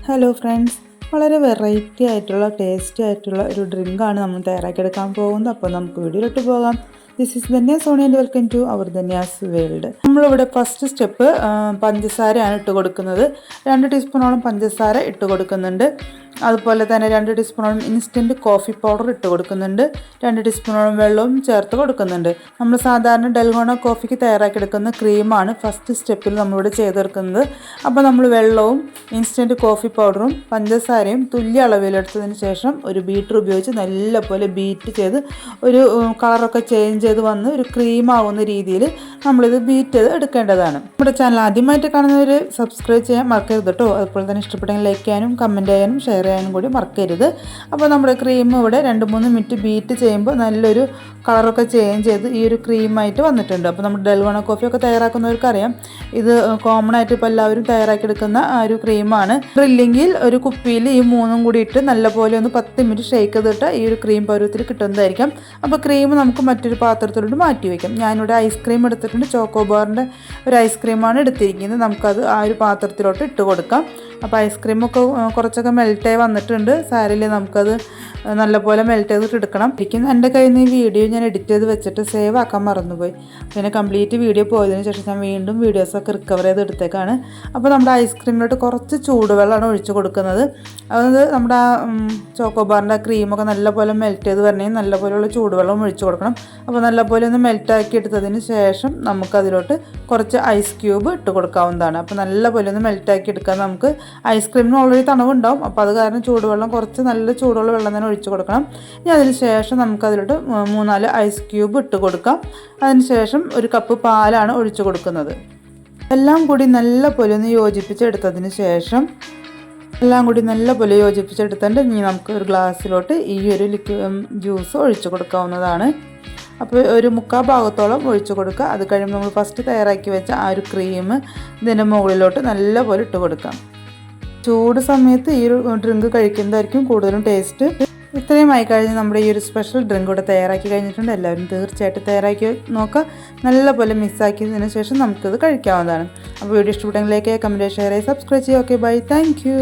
Hello friends, വളരെ variety ആയിട്ടുള്ള tasty ആയിട്ടുള്ള ഒരു ഡ്രിങ്കാണ് നമ്മൾ തയ്യാറാക്കിയെടുക്കാൻ പോകുന്നത്. അപ്പോൾ നമുക്ക് വീഡിയോയിലോട്ട് പോകാം. This is Dhanya's Sony and welcome to our Dhanya's world. നമ്മളിവിടെ ഫസ്റ്റ് സ്റ്റെപ്പ് പഞ്ചസാരയാണ് ഇട്ട് കൊടുക്കുന്നത്. 2 ടീസ്പൂണോളം പഞ്ചസാര ഇട്ട് കൊടുക്കുന്നുണ്ട്. അതുപോലെ തന്നെ 2 ടീസ്പൂണോളം ഇൻസ്റ്റൻറ്റ് കോഫി പൗഡർ ഇട്ട് കൊടുക്കുന്നുണ്ട്. 2 ടീസ്പൂണോളം വെള്ളവും ചേർത്ത് കൊടുക്കുന്നുണ്ട്. നമ്മൾ സാധാരണ ഡൽഗോണ കോഫിക്ക് തയ്യാറാക്കിയെടുക്കുന്ന ക്രീമാണ് ഫസ്റ്റ് സ്റ്റെപ്പിൽ നമ്മളിവിടെ ചെയ്തെടുക്കുന്നത്. അപ്പോൾ നമ്മൾ വെള്ളവും ഇൻസ്റ്റൻറ്റ് കോഫി പൗഡറും പഞ്ചസാരയും തുല്യ അളവിലെടുത്തതിന് ശേഷം ഒരു ബീറ്റർ ഉപയോഗിച്ച് നല്ലപോലെ ബീറ്റ് ചെയ്ത് ഒരു കളറൊക്കെ ചേഞ്ച് ചെയ്ത് വന്ന് ഒരു ക്രീം ആവുന്ന രീതിയിൽ നമ്മളിത് ബീറ്റ് ചെയ്ത് എടുക്കേണ്ടതാണ്. നമ്മുടെ ചാനൽ ആദ്യമായിട്ട് കാണുന്നവർ സബ്സ്ക്രൈബ് ചെയ്യാൻ മറക്കരുത് കേട്ടോ. അതുപോലെ തന്നെ ഇഷ്ടപ്പെട്ടെങ്കിൽ ലൈക്ക് ചെയ്യാനും കമൻറ്റ് ചെയ്യാനും ഷെയർ ചെയ്യാനും കൂടി മറക്കരുത്. അപ്പോൾ നമ്മുടെ ക്രീം ഇവിടെ 2-3 മിനിറ്റ് ബീറ്റ് ചെയ്യുമ്പോൾ നല്ലൊരു കളറൊക്കെ ചേഞ്ച് ചെയ്ത് ഈ ഒരു ക്രീമായിട്ട് വന്നിട്ടുണ്ട്. അപ്പോൾ നമ്മുടെ ഡൽഗോണ കോഫിയൊക്കെ തയ്യാറാക്കുന്നവർക്കറിയാം, ഇത് കോമൺ ആയിട്ട് ഇപ്പോൾ എല്ലാവരും തയ്യാറാക്കിയെടുക്കുന്ന ആ ഒരു ക്രീമാണ്. ഇല്ലെങ്കിൽ ഒരു കുപ്പിയിൽ ഈ 3 കൂടി ഇട്ട് നല്ലപോലെ ഒന്ന് 10 മിനിറ്റ് ഷേക്ക് ചെയ്തിട്ട് ഈ ഒരു ക്രീം പരുവത്തിൽ കിട്ടുന്നതായിരിക്കും. അപ്പോൾ ക്രീം നമുക്ക് മറ്റൊരു പാത്രത്തിലോട്ട് മാറ്റി വയ്ക്കാം. ഞാനിവിടെ ഐസ്ക്രീം എടുത്തിട്ടുണ്ട്. ചോക്കോബാറിൻ്റെ ഒരു ഐസ്ക്രീമാണ് എടുത്തിരിക്കുന്നത്. നമുക്കത് ആ ഒരു പാത്രത്തിലോട്ട് ഇട്ട് കൊടുക്കാം. അപ്പോൾ ഐസ്ക്രീമൊക്കെ കുറച്ചൊക്കെ മെൽറ്റായി വന്നിട്ടുണ്ട്. സാരിൽ നമുക്കത് നല്ലപോലെ മെൽറ്റ് ചെയ്തിട്ട് എടുക്കണം. ശരിക്കും എൻ്റെ കയ്യിൽ നിന്ന് ഈ വീഡിയോ ഞാൻ എഡിറ്റ് ചെയ്ത് വെച്ചിട്ട് സേവ് ആക്കാൻ മറന്നുപോയി. പിന്നെ കംപ്ലീറ്റ് വീഡിയോ പോയതിന് ശേഷം ഞാൻ വീണ്ടും വീഡിയോസൊക്കെ റിക്കവർ ചെയ്ത് എടുത്തേക്കാണ്. അപ്പോൾ നമ്മുടെ ഐസ്ക്രീമിലോട്ട് കുറച്ച് ചൂടുവെള്ളമാണ് ഒഴിച്ച് കൊടുക്കുന്നത്. അത് നമ്മുടെ ചോക്കോബാറിൻ്റെ ക്രീമൊക്കെ നല്ലപോലെ മെൽറ്റ് ചെയ്ത് വരണമെങ്കിൽ നല്ലപോലെയുള്ള ചൂടുവെള്ളം ഒഴിച്ച് കൊടുക്കണം. അപ്പോൾ നല്ലപോലെ ഒന്ന് മെൽറ്റാക്കി എടുത്തതിന് ശേഷം നമുക്കതിലോട്ട് കുറച്ച് ഐസ് ക്യൂബ് ഇട്ട് കൊടുക്കാവുന്നതാണ്. അപ്പോൾ നല്ലപോലെ ഒന്ന് മെൽറ്റാക്കി എടുക്കാൻ നമുക്ക് ഐസ്ക്രീമിന് ഓൾറെഡി തണവുണ്ടാവും. അപ്പോൾ അത് കാരണം ചൂടുവെള്ളം കുറച്ച് നല്ല ചൂടുള്ള വെള്ളം തന്നെ ഒഴിച്ച് കൊടുക്കണം. ഇനി അതിന് ശേഷം നമുക്കതിലോട്ട് 3-4 ഐസ് ക്യൂബ് ഇട്ട് കൊടുക്കാം. അതിന് ശേഷം ഒരു കപ്പ് പാലാണ് ഒഴിച്ച് കൊടുക്കുന്നത്. എല്ലാം കൂടി നല്ലപോലെ ഒന്ന് യോജിപ്പിച്ചെടുത്തതിന് ശേഷം യോജിപ്പിച്ചെടുത്തിട്ട് ഇനി നമുക്ക് ഒരു ഗ്ലാസ്സിലോട്ട് ഈ ഒരു ജ്യൂസ് ഒഴിച്ച് കൊടുക്കാവുന്നതാണ്. അപ്പോൾ ഒരു 3/4 ഭാഗത്തോളം ഒഴിച്ച് കൊടുക്കുക. അത് കഴിയുമ്പോൾ നമ്മൾ ഫസ്റ്റ് തയ്യാറാക്കി വെച്ച ആ ഒരു ക്രീം ഇതിൻ്റെ മുകളിലോട്ട് നല്ലപോലെ ഇട്ട് കൊടുക്കാം. ചൂട് സമയത്ത് ഈ ഒരു ഡ്രിങ്ക് കഴിക്കുന്നതായിരിക്കും കൂടുതലും ടേസ്റ്റ്. ഇത്രയും ആയി കഴിഞ്ഞ് നമ്മുടെ ഈ ഒരു സ്പെഷ്യൽ ഡ്രിങ്ക് ഇവിടെ തയ്യാറാക്കി കഴിഞ്ഞിട്ടുണ്ട്. എല്ലാവരും തീർച്ചയായിട്ടും തയ്യാറാക്കി നോക്കുക. നല്ലപോലെ മിക്സാക്കിയതിന് ശേഷം നമുക്കിത് കഴിക്കാവുന്നതാണ്. അപ്പോൾ വീഡിയോ ഇഷ്ടപ്പെട്ടെങ്കിൽ ലൈക്ക് ചെയ്യുക, കമൻറ്റ് ചെയ്യുക, ഷെയർ ചെയ്യുക, സബ്സ്ക്രൈബ് ചെയ്യുക. Okay, bye, thank U.